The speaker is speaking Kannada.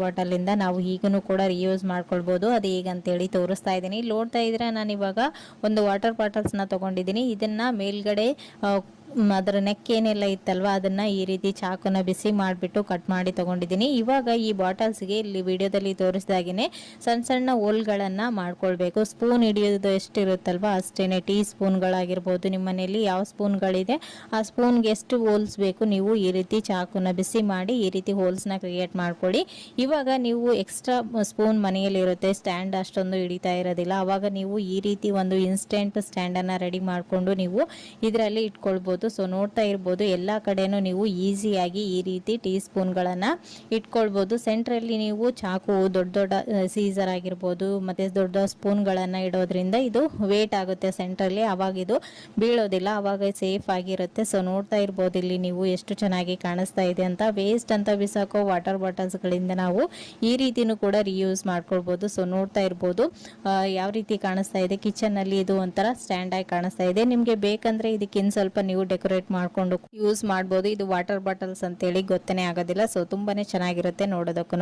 ಬಾಟಲ್ ಇಂದ ನಾವು ಈಗನೂ ಕೂಡ ರಿಯೂಸ್ ಮಾಡ್ಕೊಳ್ಬೋದು. ಅದು ಹೇಗಂತೇಳಿ ತೋರಿಸ್ತಾ ಇದ್ದೀನಿ. ನೋಡ್ತಾ ಇದ್ರೆ ನಾನು ಇವಾಗ ಒಂದು ವಾಟರ್ ಬಾಟಲ್ಸ್ನ ತಗೊಂಡಿದ್ದೀನಿ. ಇದನ್ನ ಮೇಲ್ಗಡೆ ಅದರ ನೆಕ್ ಏನೆಲ್ಲ ಇತ್ತಲ್ವ ಅದನ್ನ ಈ ರೀತಿ ಚಾಕುನ ಬಿಸಿ ಮಾಡಿಬಿಟ್ಟು ಕಟ್ ಮಾಡಿ ತಗೊಂಡಿದ್ದೀನಿ. ಇವಾಗ ಈ ಬಾಟಲ್ಸ್ಗೆ ಇಲ್ಲಿ ವಿಡಿಯೋದಲ್ಲಿ ತೋರಿಸಿದಾಗೇನೆ ಸಣ್ಣ ಸಣ್ಣ ಹೋಲ್ಗಳನ್ನು ಮಾಡ್ಕೊಳ್ಬೇಕು. ಸ್ಪೂನ್ ಹಿಡಿಯೋದು ಎಷ್ಟಿರುತ್ತಲ್ವ ಅಷ್ಟೇನೆ, ಟೀ ಸ್ಪೂನ್ಗಳಾಗಿರ್ಬೋದು, ನಿಮ್ಮ ಮನೆಯಲ್ಲಿ ಯಾವ ಸ್ಪೂನ್ಗಳಿದೆ ಆ ಸ್ಪೂನ್ಗೆ ಎಷ್ಟು ಹೋಲ್ಸ್ ಬೇಕು ನೀವು ಈ ರೀತಿ ಚಾಕುನ ಬಿಸಿ ಮಾಡಿ ಈ ರೀತಿ ಹೋಲ್ಸ್ನ ಕ್ರಿಯೇಟ್ ಮಾಡ್ಕೊಳ್ಳಿ. ಇವಾಗ ನೀವು ಎಕ್ಸ್ಟ್ರಾ ಸ್ಪೂನ್ ಮನೆಯಲ್ಲಿರುತ್ತೆ, ಸ್ಟ್ಯಾಂಡ್ ಅಷ್ಟೊಂದು ಹಿಡಿತಾ ಇರೋದಿಲ್ಲ, ಅವಾಗ ನೀವು ಈ ರೀತಿ ಒಂದು ಇನ್ಸ್ಟೆಂಟ್ ಸ್ಟ್ಯಾಂಡನ್ನು ರೆಡಿ ಮಾಡಿಕೊಂಡು ನೀವು ಇದರಲ್ಲಿ ಇಟ್ಕೊಳ್ಬೋದು. ಸೊ ನೋಡ್ತಾ ಇರ್ಬೋದು ಎಲ್ಲ ಕಡೆನೂ ನೀವು ಈಸಿಯಾಗಿ ಈ ರೀತಿ ಟೀ ಸ್ಪೂನ್ಗಳನ್ನು ಇಟ್ಕೊಳ್ಬೋದು. ಸೆಂಟ್ರಲ್ಲಿ ನೀವು ಚಾಕು, ದೊಡ್ಡ ದೊಡ್ಡ ಸೀಸರ್ ಆಗಿರ್ಬೋದು ಮತ್ತು ದೊಡ್ಡ ಸ್ಪೂನ್ಗಳನ್ನು ಇಡೋದ್ರಿಂದ ಇದು ವೇಟ್ ಆಗುತ್ತೆ ಸೆಂಟ್ರಲ್ಲಿ, ಅವಾಗ ಇದು ಬೀಳೋದಿಲ್ಲ, ಅವಾಗ ಸೇಫ್ ಆಗಿರುತ್ತೆ. ಸೊ ನೋಡ್ತಾ ಇರ್ಬೋದು ಇಲ್ಲಿ ನೀವು ಎಷ್ಟು ಚೆನ್ನಾಗಿ ಕಾಣಿಸ್ತಾ ಇದೆ ಅಂತ. ವೇಸ್ಟ್ ಅಂತ ಬಿಸಾಕೋ ವಾಟರ್ ಬಾಟಲ್ಸ್ಗಳಿಂದ ನಾವು ಈ ರೀತಿನೂ ಕೂಡ ರಿಯೂಸ್ ಮಾಡ್ಕೊಳ್ಬೋದು. ಸೊ ನೋಡ್ತಾ ಇರ್ಬೋದು ಯಾವ ರೀತಿ ಕಾಣಿಸ್ತಾ ಇದೆ. ಕಿಚನ್ನಲ್ಲಿ ಇದು ಒಂಥರ ಸ್ಟ್ಯಾಂಡ್ ಆಗಿ ಕಾಣಿಸ್ತಾ ಇದೆ. ನಿಮಗೆ ಬೇಕಂದ್ರೆ ಇದಕ್ಕಿಂತ ಸ್ವಲ್ಪ ನೀವು ಡೆಕೋರೇಟ್ ಮಾಡ್ಕೊಂಡು ಯೂಸ್ ಮಾಡ್ಬೋದು. ಇದು ವಾಟರ್ ಬಾಟಲ್ಸ್ ಅಂತೇಳಿ ಗೊತ್ತನೇ ಆಗೋದಿಲ್ಲ. ಸೊ ತುಂಬಾನೇ ಚೆನ್ನಾಗಿರುತ್ತೆ ನೋಡೋದಕ್ಕೂ.